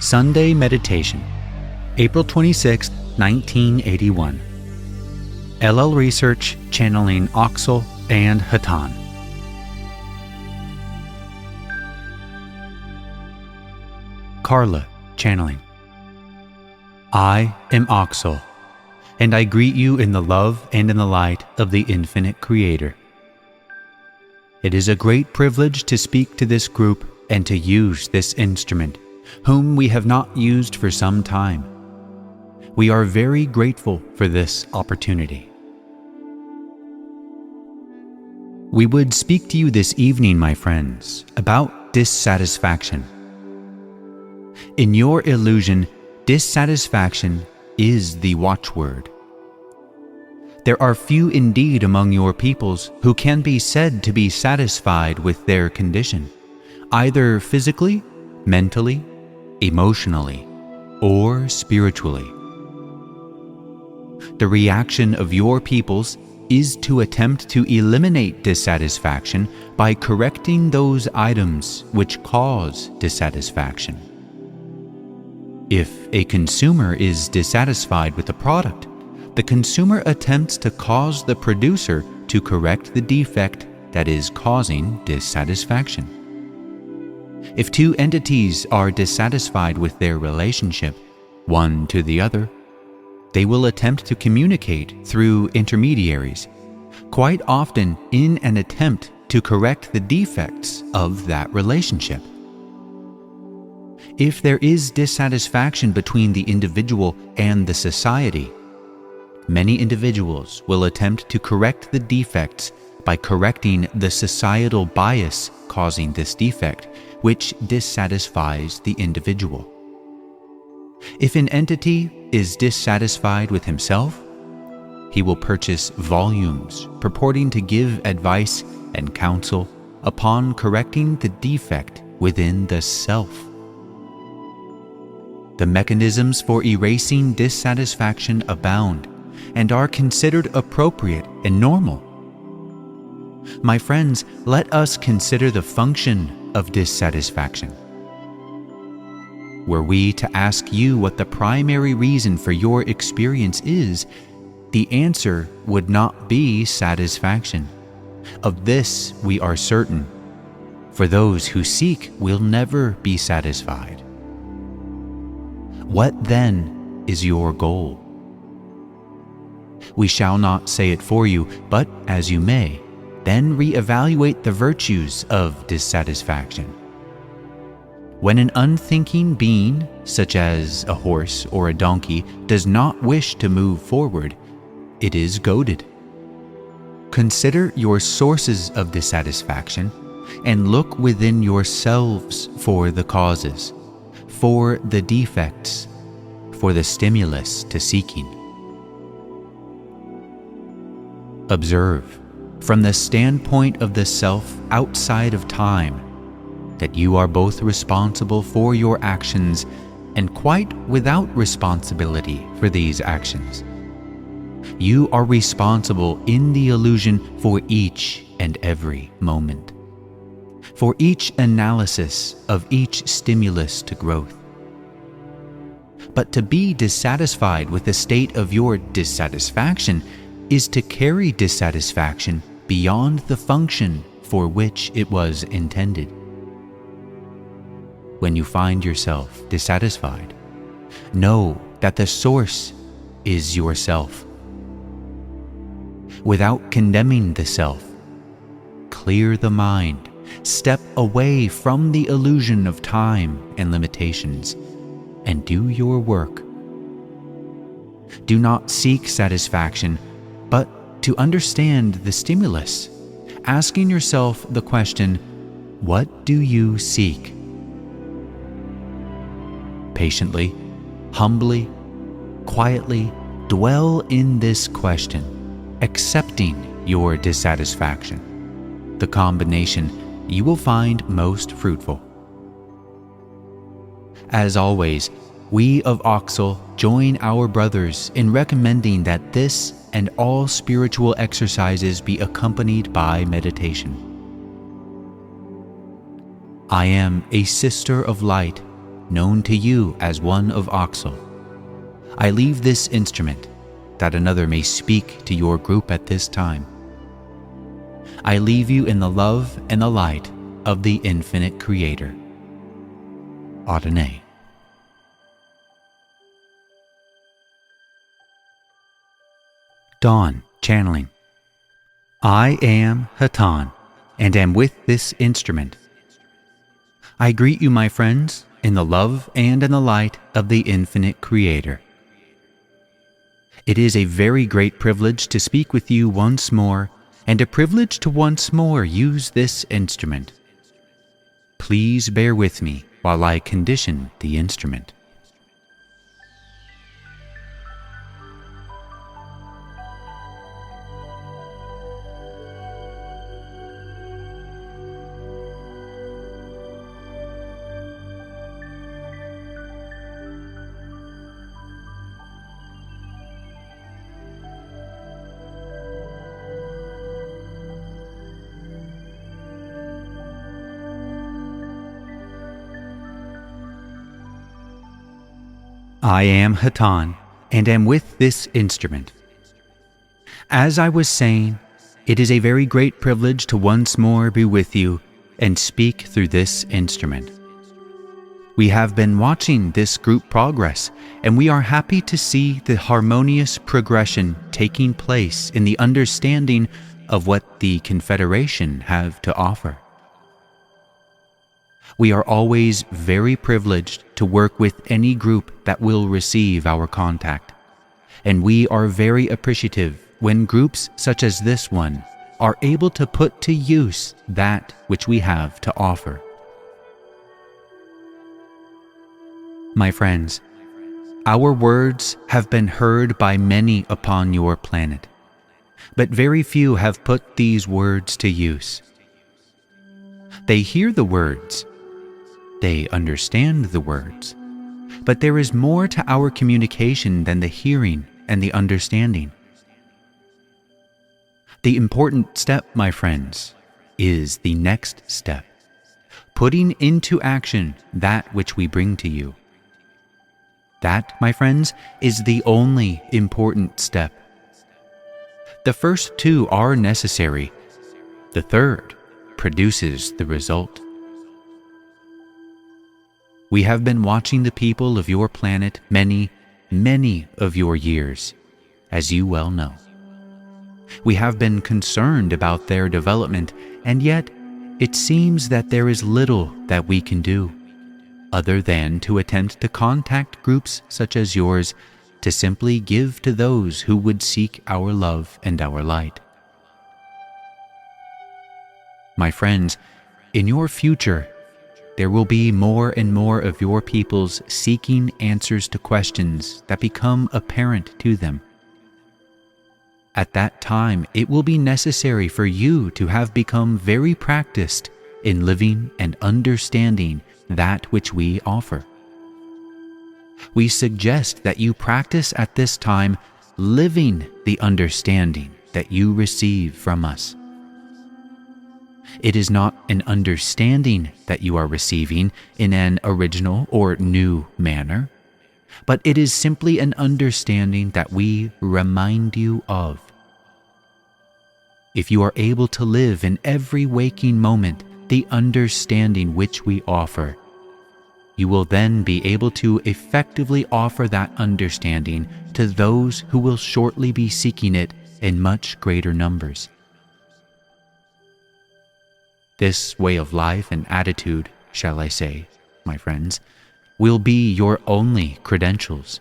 Sunday Meditation, April 26, 1981. LL Research channeling Oxal and Hatonn. Carla channeling. I am Oxal, and I greet you in the love and in the light of the infinite Creator. It is a great privilege to speak to this group and to use this instrument, whom we have not used for some time. We are very grateful for this opportunity. We would speak to you this evening, my friends, about dissatisfaction. In your illusion, dissatisfaction is the watchword. There are few indeed among your peoples who can be said to be satisfied with their condition, either physically, mentally, emotionally, or spiritually. The reaction of your peoples is to attempt to eliminate dissatisfaction by correcting those items which cause dissatisfaction. If a consumer is dissatisfied with a product, the consumer attempts to cause the producer to correct the defect that is causing dissatisfaction. If two entities are dissatisfied with their relationship, one to the other, they will attempt to communicate through intermediaries, quite often in an attempt to correct the defects of that relationship. If there is dissatisfaction between the individual and the society, many individuals will attempt to correct the defects by correcting the societal bias causing this defect, which dissatisfies the individual. If an entity is dissatisfied with himself, he will purchase volumes purporting to give advice and counsel upon correcting the defect within the self. The mechanisms for erasing dissatisfaction abound and are considered appropriate and normal. My friends, let us consider the function of dissatisfaction. Were we to ask you what the primary reason for your experience is, the answer would not be satisfaction. Of this we are certain, for those who seek will never be satisfied. What then is your goal? We shall not say it for you, but as you may, then reevaluate the virtues of dissatisfaction. When an unthinking being, such as a horse or a donkey, does not wish to move forward, it is goaded. Consider your sources of dissatisfaction and look within yourselves for the causes, for the defects, for the stimulus to seeking. Observe, from the standpoint of the self outside of time, that you are both responsible for your actions and quite without responsibility for these actions. You are responsible in the illusion for each and every moment, for each analysis of each stimulus to growth. But to be dissatisfied with the state of your dissatisfaction is to carry dissatisfaction beyond the function for which it was intended. When you find yourself dissatisfied, know that the source is yourself. Without condemning the self, clear the mind, step away from the illusion of time and limitations, and do your work. Do not seek satisfaction, but to understand the stimulus, asking yourself the question, what do you seek? Patiently, humbly, quietly dwell in this question, accepting your dissatisfaction, the combination you will find most fruitful. As always, we of Oxal join our brothers in recommending that this and all spiritual exercises be accompanied by meditation. I am a sister of light known to you as one of Oxal. I leave this instrument that another may speak to your group at this time. I leave you in the love and the light of the infinite Creator. Hatonn. Dawn channeling. I am Hatonn, and am with this instrument. I greet you, my friends, in the love and in the light of the infinite Creator. It is a very great privilege to speak with you once more, and a privilege to once more use this instrument. Please bear with me while I condition the instrument. I am Hatonn, and am with this instrument. As I was saying, it is a very great privilege to once more be with you and speak through this instrument. We have been watching this group progress, and we are happy to see the harmonious progression taking place in the understanding of what the Confederation have to offer. We are always very privileged to work with any group that will receive our contact, and we are very appreciative when groups such as this one are able to put to use that which we have to offer. My friends, our words have been heard by many upon your planet, but very few have put these words to use. They hear the words, they understand the words, but there is more to our communication than the hearing and the understanding. The important step, my friends, is the next step, putting into action that which we bring to you. That, my friends, is the only important step. The first two are necessary. The third produces the result. We have been watching the people of your planet many, many of your years, as you well know. We have been concerned about their development, and yet it seems that there is little that we can do, other than to attempt to contact groups such as yours to simply give to those who would seek our love and our light. My friends, in your future, there will be more and more of your peoples seeking answers to questions that become apparent to them. At that time, it will be necessary for you to have become very practiced in living and understanding that which we offer. We suggest that you practice at this time living the understanding that you receive from us. It is not an understanding that you are receiving in an original or new manner, but it is simply an understanding that we remind you of. If you are able to live in every waking moment the understanding which we offer, you will then be able to effectively offer that understanding to those who will shortly be seeking it in much greater numbers. This way of life and attitude, shall I say, my friends, will be your only credentials,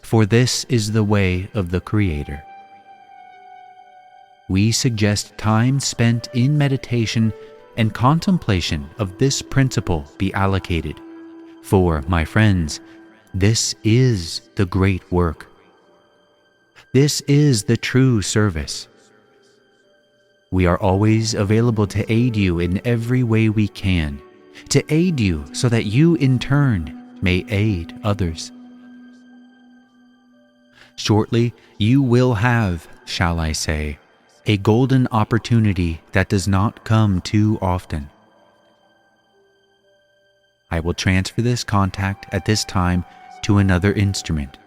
for this is the way of the Creator. We suggest time spent in meditation and contemplation of this principle be allocated, for, my friends, this is the great work. This is the true service. We are always available to aid you in every way we can, to aid you so that you in turn may aid others. Shortly, you will have, shall I say, a golden opportunity that does not come too often. I will transfer this contact at this time to another instrument.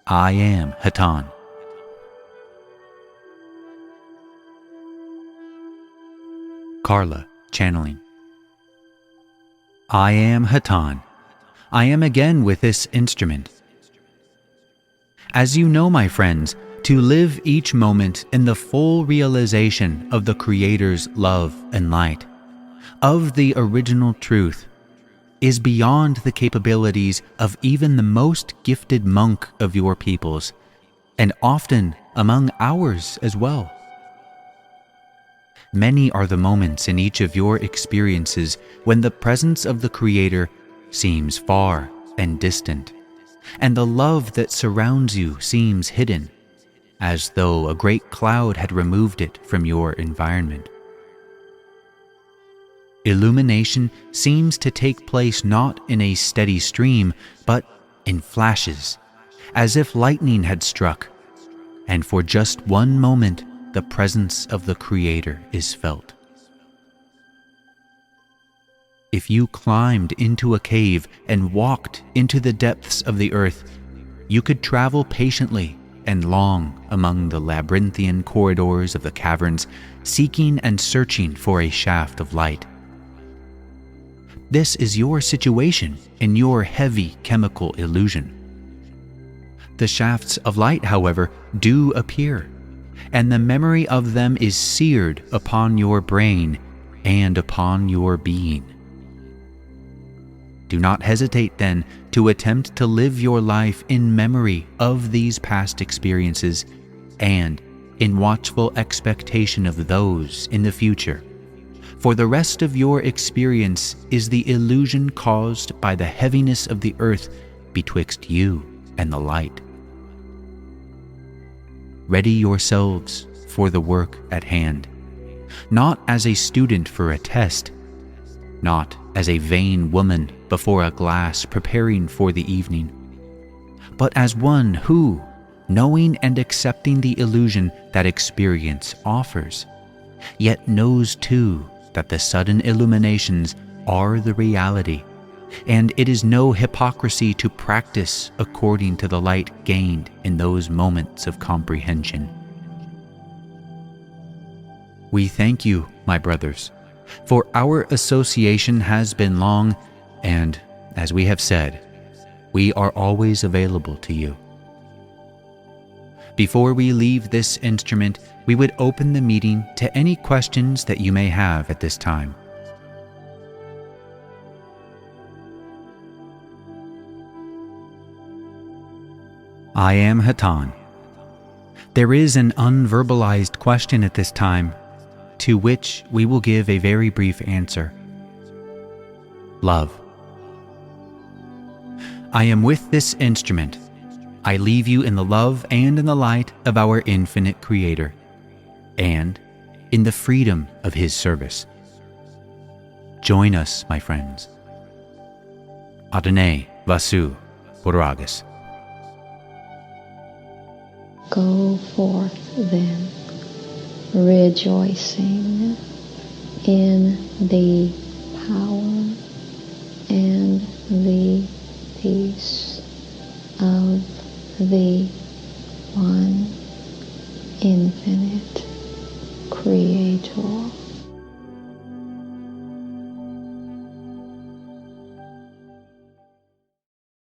I am Hatonn. Carla, channeling. I am Hatonn. I am again with this instrument. As you know, my friends, to live each moment in the full realization of the Creator's love and light, of the original truth, is beyond the capabilities of even the most gifted monk of your peoples, and often among ours as well. Many are the moments in each of your experiences when the presence of the Creator seems far and distant, and the love that surrounds you seems hidden, as though a great cloud had removed it from your environment. Illumination seems to take place not in a steady stream, but in flashes, as if lightning had struck, and for just one moment the presence of the Creator is felt. If you climbed into a cave and walked into the depths of the earth, you could travel patiently and long among the labyrinthian corridors of the caverns, seeking and searching for a shaft of light. This is your situation in your heavy chemical illusion. The shafts of light, however, do appear, and the memory of them is seared upon your brain and upon your being. Do not hesitate, then, to attempt to live your life in memory of these past experiences and in watchful expectation of those in the future. For the rest of your experience is the illusion caused by the heaviness of the earth betwixt you and the light. Ready yourselves for the work at hand, not as a student for a test, not as a vain woman before a glass preparing for the evening, but as one who, knowing and accepting the illusion that experience offers, yet knows too that the sudden illuminations are the reality, and it is no hypocrisy to practice according to the light gained in those moments of comprehension. We thank you, my brothers, for our association has been long, and, as we have said, we are always available to you. Before we leave this instrument, we would open the meeting to any questions that you may have at this time. I am Hatonn. There is an unverbalized question at this time, to which we will give a very brief answer. Love. I am with this instrument. I leave you in the love and in the light of our infinite Creator, and in the freedom of His service. Join us, my friends. Adonai Vasu Boragas. Go forth then, rejoicing in the power and the peace of the